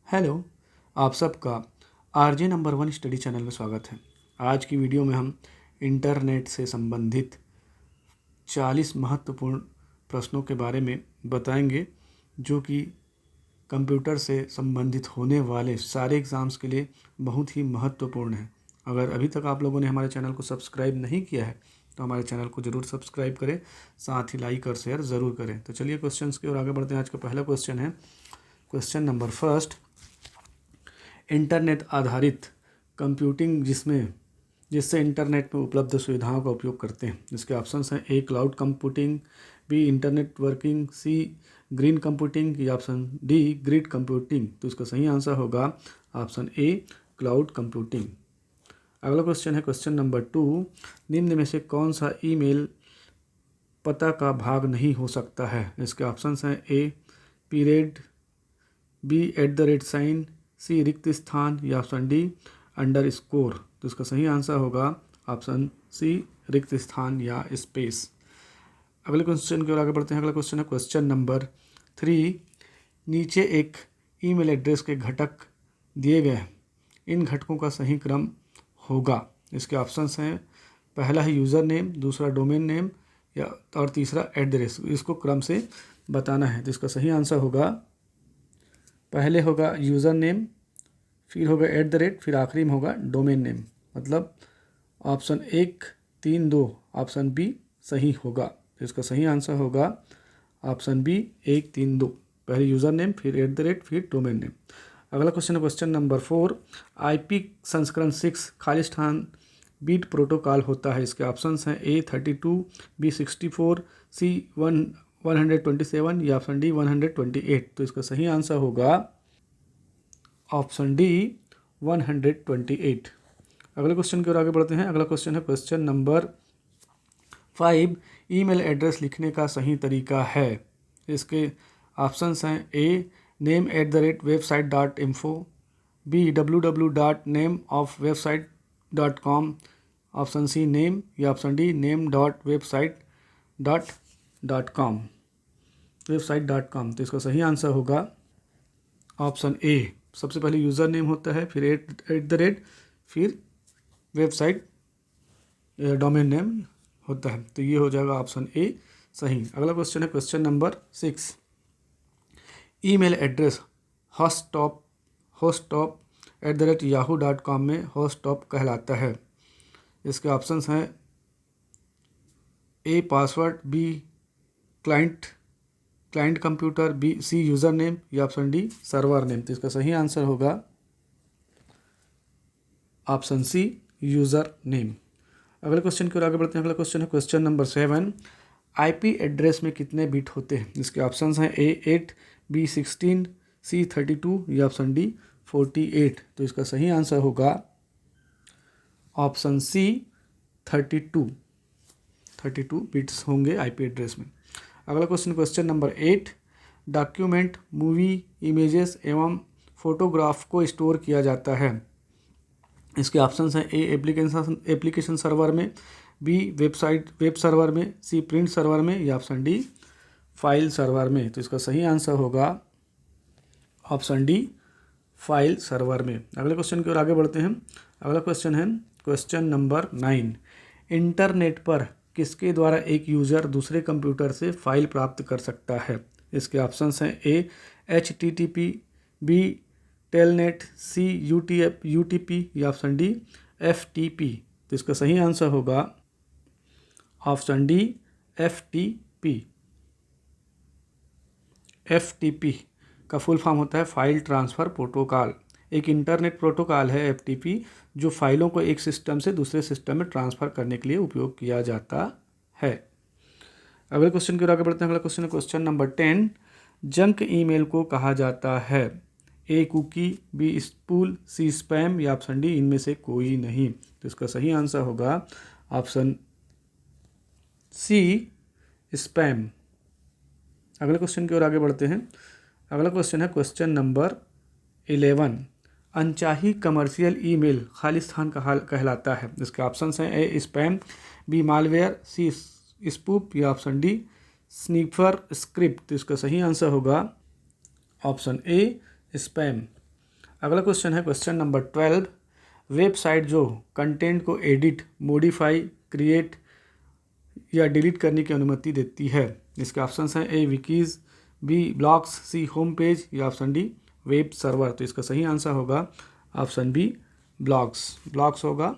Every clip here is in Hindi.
हेलो, आप सबका आरजे नंबर 1 स्टडी चैनल में स्वागत है। आज की वीडियो में हम इंटरनेट से संबंधित 40 महत्वपूर्ण प्रश्नों के बारे में बताएंगे जो कि कंप्यूटर से संबंधित होने वाले सारे एग्ज़ाम्स के लिए बहुत ही महत्वपूर्ण है। अगर अभी तक आप लोगों ने हमारे चैनल को सब्सक्राइब नहीं किया है तो हमारे चैनल को ज़रूर सब्सक्राइब करें, साथ ही लाइक और शेयर ज़रूर करें। तो चलिए क्वेश्चंस की ओर आगे बढ़ते हैं। आज का पहला क्वेश्चन है क्वेश्चन नंबर फर्स्ट। इंटरनेट आधारित कंप्यूटिंग जिससे इंटरनेट में उपलब्ध सुविधाओं का उपयोग करते हैं। इसके ऑप्शंस हैं A cloud computing, B internet working, C green computing या ऑप्शन डी ग्रिड कंप्यूटिंग। तो इसका सही आंसर होगा ऑप्शन ए क्लाउड कंप्यूटिंग। अगला क्वेश्चन है क्वेश्चन नंबर 2। निम्न में से कौन सा ईमेल पता का भाग नहीं हो सकता है? इसके ऑप्शंस हैं ए पीरियड, बी @ सी रिक्त स्थान या ऑप्शन डी _। तो इसका सही आंसर होगा ऑप्शन सी रिक्त स्थान या स्पेस। अगले क्वेश्चन की ओर आगे बढ़ते हैं। अगला क्वेश्चन है क्वेश्चन नंबर 3। नीचे एक ईमेल एड्रेस के घटक दिए गए हैं, इन घटकों का सही क्रम होगा। इसके ऑप्शंस हैं पहला है यूज़र नेम, दूसरा डोमेन नेम या और तीसरा एड्रेस। इसको क्रम से बताना है। तो इसका सही आंसर होगा पहले होगा यूज़र नेम, फिर होगा @ फिर आखिरी में होगा डोमेन नेम। मतलब ऑप्शन 1, 3, 2 ऑप्शन बी सही होगा। तो इसका सही आंसर होगा ऑप्शन बी 1, 3, 2। पहले यूज़र नेम, फिर @ फिर डोमेन नेम। अगला क्वेश्चन है क्वेश्चन नंबर 4। IP संस्करण 6 खाली स्थान बीट प्रोटोकॉल होता है। इसके ऑप्शंस हैं ए 32, बी 64, सी 127 या ऑप्शन डी 128। तो इसका सही आंसर होगा ऑप्शन डी 128। अगले क्वेश्चन की ओर आगे बढ़ते हैं। अगला क्वेश्चन है क्वेश्चन नंबर 5। ईमेल एड्रेस लिखने का सही तरीका है। इसके ऑप्शंस हैं A name @website.info, B www.nameofwebsite.com, option C name या ऑप्शन डी name.website.com। तो इसका सही आंसर होगा ऑप्शन ए। सबसे पहले यूज़र नेम होता है, फिर @ फिर वेबसाइट डोमेन नेम होता है। तो ये हो जाएगा ऑप्शन ए सही। अगला क्वेश्चन है question number 6। Email address hostop @yahoo.com में hostop कहलाता है। इसके ऑप्शंस हैं A password, B client computer, B C user name या ऑप्शन डी सर्वर नेम। तो इसका सही आंसर होगा ऑप्शन सी यूज़र नेम। अगले क्वेश्चन की ओर आगे बढ़ते हैं। अगला क्वेश्चन है क्वेश्चन नंबर 7। IP एड्रेस में कितने बिट होते हैं? इसके ऑप्शंस हैं ए 8, बी 16, सी 32 या ऑप्शन डी 48। तो इसका सही आंसर होगा ऑप्शन सी 32 बिट्स होंगे IP एड्रेस में। अगला question number 8। Document, movie, images एवं फोटोग्राफ को स्टोर किया जाता है। इसके ऑप्शंस हैं ए एप्लीकेशन सर्वर में, बी वेब सर्वर में, सी प्रिंट सर्वर में या ऑप्शन डी फाइल सर्वर में। तो इसका सही आंसर होगा ऑप्शन डी फाइल सर्वर में। अगले क्वेश्चन की ओर आगे बढ़ते हैं। अगला क्वेश्चन है क्वेश्चन नंबर 9। इंटरनेट पर किसके द्वारा एक यूज़र दूसरे कंप्यूटर से फाइल प्राप्त कर सकता है? इसके ऑप्शंस हैं ए HTTP, बी टेलनेट, सी UTP या ऑप्शन डी FTP। तो इसका सही आंसर होगा ऑप्शन डी FTP का फुल फॉर्म होता है फाइल ट्रांसफ़र प्रोटोकॉल। एक इंटरनेट प्रोटोकॉल है FTP जो फाइलों को एक सिस्टम से दूसरे सिस्टम में ट्रांसफ़र करने के लिए उपयोग किया जाता है। अगले क्वेश्चन की ओर आगे बढ़ते हैं। अगला क्वेश्चन है क्वेश्चन नंबर 10। जंक ईमेल को कहा जाता है। ए कुकी, बी स्पूल, सी स्पैम या ऑप्शन डी इनमें से कोई नहीं। तो इसका सही आंसर होगा ऑप्शन सी स्पैम। अगले क्वेश्चन की ओर आगे बढ़ते हैं। अगला क्वेश्चन है क्वेश्चन नंबर 11। अनचाही कमर्शियल ईमेल खाली स्थान कहलाता है। इसके ऑप्शंस हैं ए स्पैम, बी मालवेयर, सी स्पूप या ऑप्शन डी स्नीफर स्क्रिप्ट। तो इसका सही आंसर होगा ऑप्शन ए स्पैम। अगला क्वेश्चन है क्वेश्चन नंबर 12। वेबसाइट जो कंटेंट को एडिट, मॉडिफाई, क्रिएट या डिलीट करने की अनुमति देती है। इसके ऑप्शंस हैं ए विकीज़, बी ब्लॉग्स, सी होम पेज या ऑप्शन डी वेब सर्वर। तो इसका सही आंसर होगा ऑप्शन बी ब्लॉग्स होगा।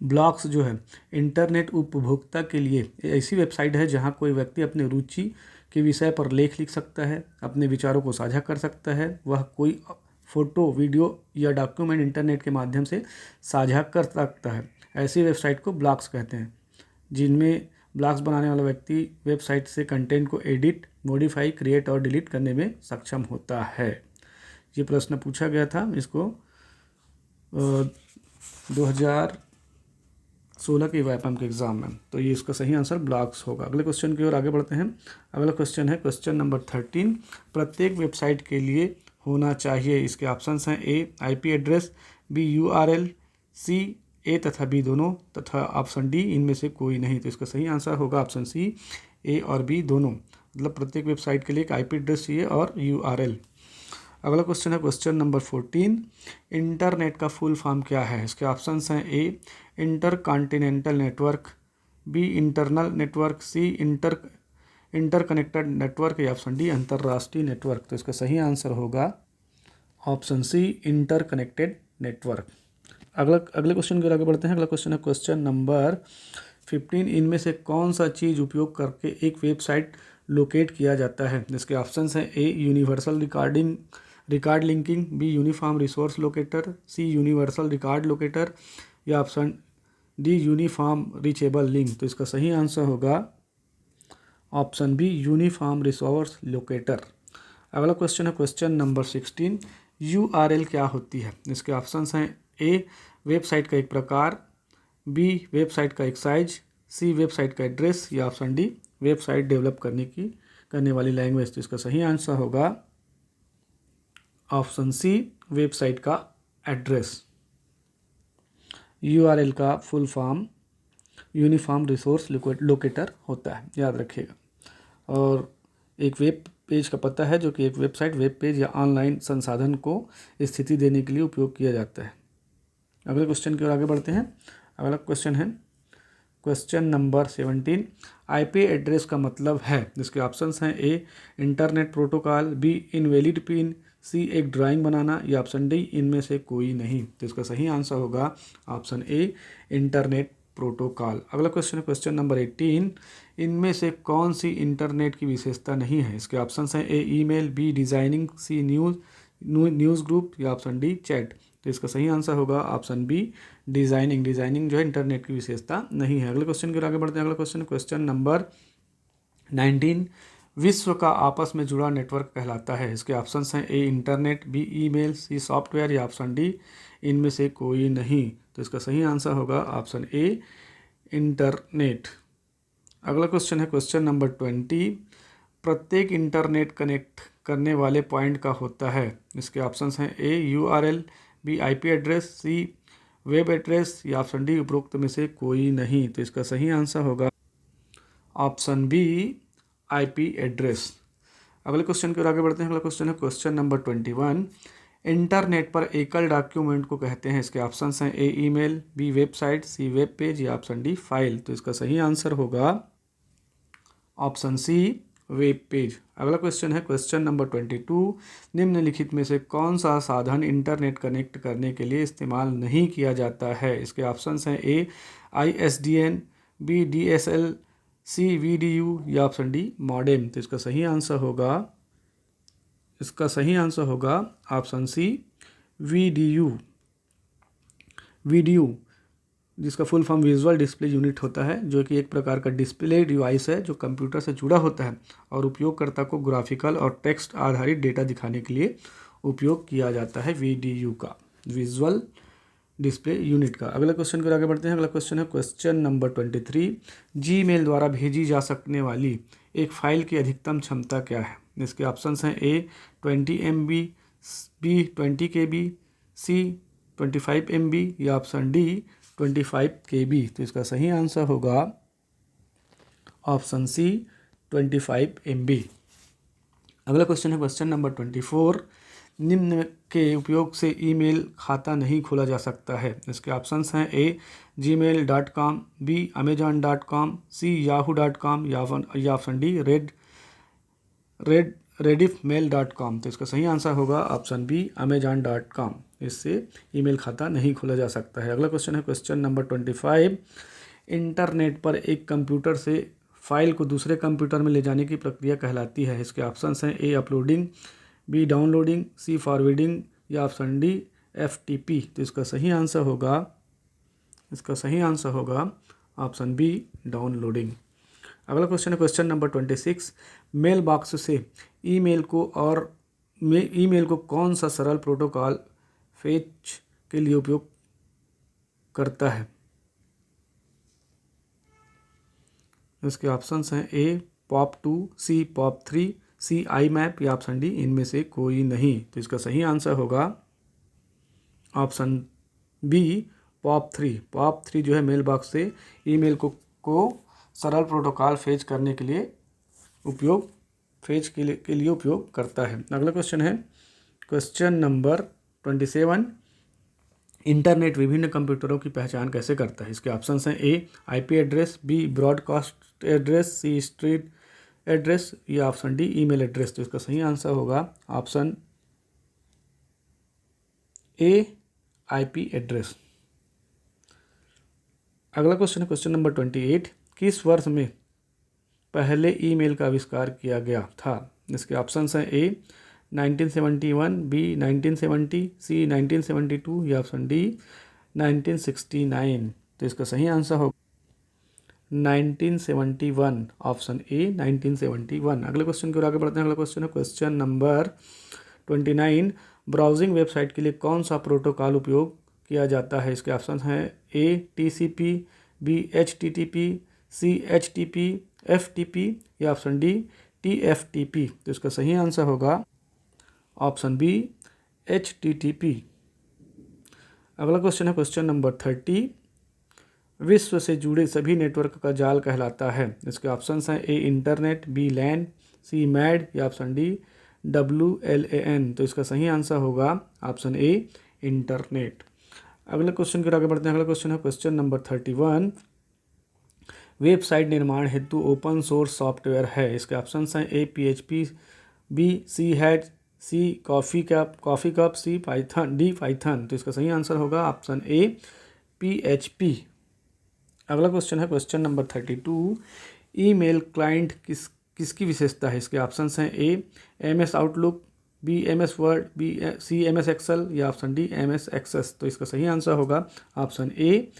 ब्लॉग्स जो है इंटरनेट उपभोक्ता के लिए ऐसी वेबसाइट है जहां कोई व्यक्ति अपने रुचि के विषय पर लेख लिख सकता है, अपने विचारों को साझा कर सकता है, वह कोई फोटो, वीडियो या डॉक्यूमेंट इंटरनेट के माध्यम से साझा कर सकता है। ऐसी वेबसाइट को ब्लॉग्स कहते हैं, जिनमें ब्लॉग्स बनाने वाला व्यक्ति वेबसाइट से कंटेंट को एडिट, मॉडिफाई, क्रिएट और डिलीट करने में सक्षम होता है। ये प्रश्न पूछा गया था, इसको 2016 के वाईपैम के एग्ज़ाम में। तो ये इसका सही आंसर ब्लॉग्स होगा। अगले क्वेश्चन की ओर आगे बढ़ते हैं। अगला क्वेश्चन है क्वेश्चन नंबर 13। प्रत्येक वेबसाइट के लिए होना चाहिए। इसके ऑप्शंस हैं A IP address, B URL, सी ए तथा बी दोनों, तथा ऑप्शन डी इनमें से कोई नहीं। तो इसका सही आंसर होगा ऑप्शन सी, ए और बी दोनों। मतलब प्रत्येक वेबसाइट के लिए एक IP एड्रेस चाहिए और URL। अगला क्वेश्चन है क्वेश्चन नंबर 14। इंटरनेट का फुल फॉर्म क्या है? इसके ऑप्शंस हैं A intercontinental network, B internal network, C interconnected network या ऑप्शन डी अंतर्राष्ट्रीय नेटवर्क। तो इसका सही आंसर होगा ऑप्शन सी इंटरकनेक्टेड नेटवर्क। अगले क्वेश्चन की ओर आगे बढ़ते हैं। अगला क्वेश्चन है क्वेश्चन नंबर 15। इनमें से कौन सा चीज़ उपयोग करके एक वेबसाइट लोकेट किया जाता है? इसके ऑप्शंस हैं A universal record linking, B uniform resource locator, C universal record locator या option D uniform reachable link. तो इसका सही आंसर होगा option B uniform resource locator. अगला क्वेश्चन है क्वेश्चन नंबर 16। URL क्या होती है? इसके ऑप्शंस हैं ए वेबसाइट का एक प्रकार, बी वेबसाइट का एक साइज, सी वेबसाइट का एड्रेस या ऑप्शन डी वेबसाइट डेवलप करने वाली लैंग्वेज। तो इसका सही आंसर होगा ऑप्शन सी वेबसाइट का एड्रेस। URL का full form uniform resource locator होता है, याद रखिएगा। और एक वेब पेज का पता है जो कि एक वेबसाइट, वेब पेज या ऑनलाइन संसाधन को स्थिति देने के लिए उपयोग किया जाता है। अगले क्वेश्चन की ओर आगे बढ़ते हैं। अगला क्वेश्चन है क्वेश्चन नंबर 17। IP एड्रेस का मतलब है? जिसके ऑप्शंस हैं A internet protocol, B invalid pin, C एक ड्राइंग बनाना या ऑप्शन डी इनमें से कोई नहीं। तो इसका सही आंसर होगा ऑप्शन ए इंटरनेट प्रोटोकॉल। अगला क्वेश्चन है क्वेश्चन नंबर 18। इनमें से कौन सी इंटरनेट की विशेषता नहीं है? इसके ऑप्शंस हैं ए ईमेल, बी डिज़ाइनिंग, सी न्यूज़ ग्रुप या ऑप्शन डी चैट। तो इसका सही आंसर होगा ऑप्शन बी डिज़ाइनिंग जो है इंटरनेट की विशेषता नहीं है। अगले क्वेश्चन की आगे बढ़ते हैं। अगला क्वेश्चन नंबर 19। विश्व का आपस में जुड़ा नेटवर्क कहलाता है? इसके ऑप्शंस हैं A internet, B email, C software या ऑप्शन डी इनमें से कोई नहीं। तो इसका सही आंसर होगा ऑप्शन ए इंटरनेट। अगला क्वेश्चन है क्वेश्चन नंबर 20। प्रत्येक इंटरनेट कनेक्ट करने वाले पॉइंट का होता है? इसके ऑप्शंस हैं ए URL, बी IP एड्रेस, सी वेब एड्रेस या ऑप्शन डी उपरोक्त में से कोई नहीं। तो इसका सही आंसर होगा ऑप्शन बी IP एड्रेस। अगले क्वेश्चन की ओर आगे बढ़ते हैं। अगला क्वेश्चन है क्वेश्चन नंबर 21। इंटरनेट पर एकल डॉक्यूमेंट को कहते हैं? इसके ऑप्शंस हैं ए ईमेल, बी वेबसाइट, सी वेब पेज या ऑप्शन डी फाइल। तो इसका सही आंसर होगा ऑप्शन सी वेब पेज। अगला क्वेश्चन है क्वेश्चन नंबर 22। निम्नलिखित में से कौन सा साधन इंटरनेट कनेक्ट करने के लिए इस्तेमाल नहीं किया जाता है? इसके ऑप्शंस हैं ए ISDN, बी DSL, सी VDU या ऑप्शन डी मॉडेम। तो इसका सही आंसर होगा ऑप्शन सी VDU, जिसका full form visual display unit होता है, जो कि एक प्रकार का डिस्प्ले डिवाइस है जो कंप्यूटर से जुड़ा होता है और उपयोगकर्ता को ग्राफिकल और टेक्स्ट आधारित डेटा दिखाने के लिए उपयोग किया जाता है। VDU का, विजुअल डिस्प्ले यूनिट का। अगला क्वेश्चन को आगे बढ़ते हैं। अगला क्वेश्चन है क्वेश्चन नंबर 23। Gmail द्वारा भेजी जा सकने वाली एक फाइल की अधिकतम क्षमता क्या है? इसके ऑप्शंस हैं ए 20 MB, बी 20 KB, सी 25 MB या ऑप्शन डी 25 KB। तो इसका सही आंसर होगा ऑप्शन सी 25 MB। अगला क्वेश्चन है क्वेश्चन नंबर 24। निम्न के उपयोग से ईमेल खाता नहीं खोला जा सकता है। इसके ऑप्शंस हैं ए gmail.com, बी amazon.com, सी yahoo.com या ऑप्शन डी rediffmail.com। तो इसका सही आंसर होगा ऑप्शन बी amazon.com। इससे ईमेल खाता नहीं खोला जा सकता है। अगला क्वेश्चन है क्वेश्चन नंबर 25। इंटरनेट पर एक कंप्यूटर से फाइल को दूसरे कंप्यूटर में ले जाने की प्रक्रिया कहलाती है। इसके ऑप्शंस हैं ए अपलोडिंग, बी डाउनलोडिंग, सी फॉरवर्डिंग या ऑप्शन डी FTP। तो इसका सही आंसर होगा ऑप्शन बी डाउनलोडिंग। अगला क्वेश्चन है क्वेश्चन नंबर 26। मेल बॉक्स से ईमेल को कौन सा सरल प्रोटोकॉल फेच के लिए उपयोग करता है? इसके ऑप्शंस हैं ए POP2, सी POP3, सी IMAP या ऑप्शन डी इनमें से कोई नहीं। तो इसका सही आंसर होगा ऑप्शन बी POP3। POP3 जो है मेल बॉक्स से ईमेल को सरल प्रोटोकॉल फेच करने के लिए उपयोग करता है। अगला क्वेश्चन है क्वेश्चन नंबर 27। इंटरनेट विभिन्न कंप्यूटरों की पहचान कैसे करता है? इसके ऑप्शंस हैं A IP address, B broadcast address, C street address या ऑप्शन डी ईमेल एड्रेस। तो इसका सही आंसर होगा ऑप्शन ए IP एड्रेस। अगला क्वेश्चन है क्वेश्चन नंबर 28। किस वर्ष में पहले ईमेल का आविष्कार किया गया था? इसके ऑप्शंस हैं ए 1971, बी 1970, सी 1972 या ऑप्शन डी 1969। तो इसका सही आंसर होगा 1971, ऑप्शन ए 1971। अगले क्वेश्चन की ओर आगे बढ़ते हैं। अगला क्वेश्चन है क्वेश्चन नंबर 29। ब्राउजिंग वेबसाइट के लिए कौन सा प्रोटोकॉल उपयोग किया जाता है? इसके ऑप्शन हैं ए TCP, बी HTTP, सी HTTP, FTP या ऑप्शन डी TFTP। तो इसका सही आंसर होगा ऑप्शन बी HTTP। अगला क्वेश्चन है क्वेश्चन नंबर 30। विश्व से जुड़े सभी नेटवर्क का जाल कहलाता है। इसके ऑप्शंस हैं A internet, B LAN, C mad या ऑप्शन डी WLAN। तो इसका सही आंसर होगा ऑप्शन ए इंटरनेट। अगले क्वेश्चन की आगे बढ़ते हैं। अगला क्वेश्चन है क्वेश्चन नंबर 31। वेबसाइट निर्माण हेतु ओपन सोर्स सॉफ्टवेयर है। इसके ऑप्शंस हैं A PHP, B C hat, C coffee cup, C Python, D Python. तो इसका सही आंसर होगा ऑप्शन ए PHP। अगला क्वेश्चन है क्वेश्चन नंबर 32। ईमेल क्लाइंट किसकी विशेषता है? इसके ऑप्शंस हैं A MS Outlook, B MS Word, C MS Excel या ऑप्शन डी MS एक्सेस। तो इसका सही आंसर होगा ऑप्शन ए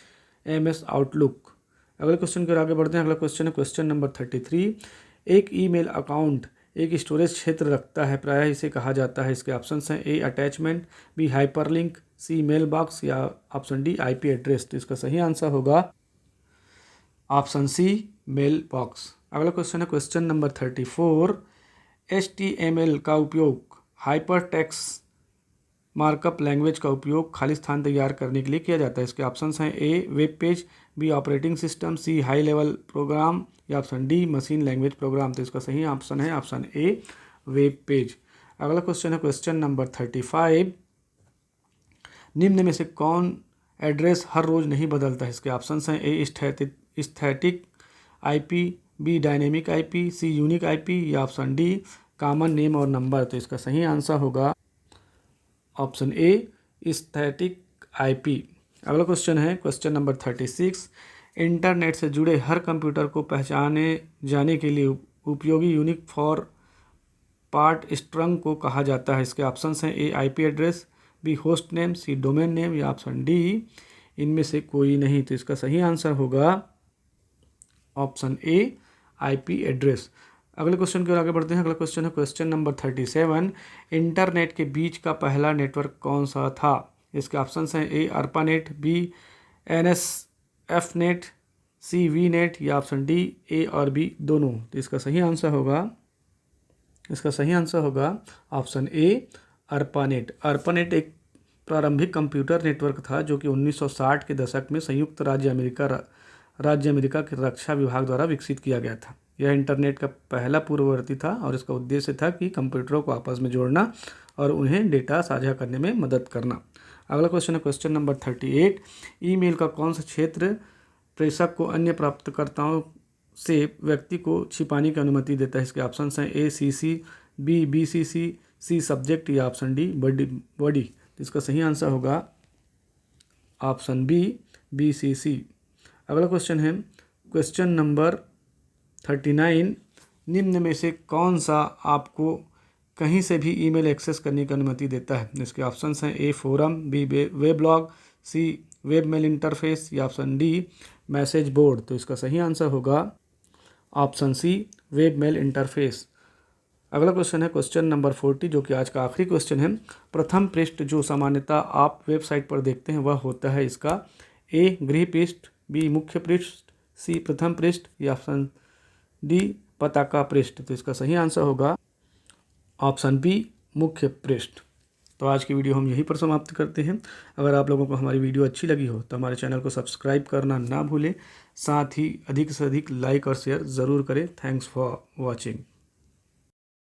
MS आउटलुक। अगले क्वेश्चन की ओर आगे बढ़ते हैं। अगला क्वेश्चन है क्वेश्चन नंबर 33। एक ईमेल अकाउंट एक स्टोरेज क्षेत्र रखता है, प्रायः इसे कहा जाता है। इसके ऑप्शंस हैं ए अटैचमेंट, बी हाइपरलिंक, सी मेल बॉक्स या ऑप्शन डी IP एड्रेस। तो इसका सही आंसर होगा ऑप्शन सी मेल बॉक्स। अगला क्वेश्चन है क्वेश्चन नंबर 34। HTML का उपयोग हाइपर टेक्स्ट मार्कअप लैंग्वेज का उपयोग खाली स्थान तैयार करने के लिए किया जाता है। इसके ऑप्शंस हैं A web page, B operating system, C high level program या option D machine language program. तो इसका सही ऑप्शन है ऑप्शन ए वेब पेज। अगला क्वेश्चन है क्वेश्चन नंबर 35। निम्न में से कौन एड्रेस हर रोज़ नहीं बदलता है? इसके ऑप्शंस हैं A static IP, B dynamic IP, C unique IP या ऑप्शन डी कॉमन नेम और नंबर। तो इसका सही आंसर होगा ऑप्शन ए स्टैटिक IP। अगला क्वेश्चन है क्वेश्चन नंबर 36। इंटरनेट से जुड़े हर कंप्यूटर को पहचाने जाने के लिए उपयोगी यूनिक फॉर पार्ट स्ट्रंग को कहा जाता है। इसके ऑप्शंस हैं A IP address, B host name, C domain name या ऑप्शन डी इनमें से कोई नहीं। तो इसका सही आंसर होगा ऑप्शन ए IP एड्रेस। अगले क्वेश्चन की ओर आगे बढ़ते हैं। अगला क्वेश्चन है क्वेश्चन नंबर 37। इंटरनेट के बीच का पहला नेटवर्क कौन सा था? इसके ऑप्शंस हैं ए ARPANET, बी NSFNet, सी VNet या ऑप्शन डी ए और बी दोनों। तो इसका सही आंसर होगा ऑप्शन ए ARPANET। ARPANEट एक प्रारंभिक कंप्यूटर नेटवर्क था जो कि 1960 के दशक में संयुक्त राज्य अमेरिका के रक्षा विभाग द्वारा विकसित किया गया था। यह इंटरनेट का पहला पूर्ववर्ती था और इसका उद्देश्य था कि कंप्यूटरों को आपस में जोड़ना और उन्हें डेटा साझा करने में मदद करना। अगला क्वेश्चन है क्वेश्चन नंबर 38। ईमेल का कौन सा क्षेत्र प्रेषक को अन्य प्राप्तकर्ताओं से व्यक्ति को छिपाने की अनुमति देता है? इसके ऑप्शन हैं ए CC, बी BCC, सी सब्जेक्ट या ऑप्शन डी बॉडी। तो इसका सही आंसर होगा ऑप्शन बी BCC। अगला क्वेश्चन है क्वेश्चन नंबर 39। निम्न में से कौन सा आपको कहीं से भी ईमेल एक्सेस करने की अनुमति देता है? इसके ऑप्शंस हैं A forum, B weblog, C web mail interface या ऑप्शन डी मैसेज बोर्ड। तो इसका सही आंसर होगा option C web mail interface. अगला क्वेश्चन है क्वेश्चन नंबर 40 जो कि आज का आखिरी क्वेश्चन है। प्रथम पृष्ठ जो सामान्यतः आप वेबसाइट पर देखते हैं वह होता है इसका ए गृह पृष्ठ, बी मुख्य पृष्ठ, सी प्रथम पृष्ठ या ऑप्शन डी पताका पृष्ठ। तो इसका सही आंसर होगा ऑप्शन बी मुख्य पृष्ठ। तो आज की वीडियो हम यहीं पर समाप्त करते हैं। अगर आप लोगों को हमारी वीडियो अच्छी लगी हो तो हमारे चैनल को सब्सक्राइब करना ना भूलें, साथ ही अधिक से अधिक लाइक और शेयर ज़रूर करें। Thanks for watching.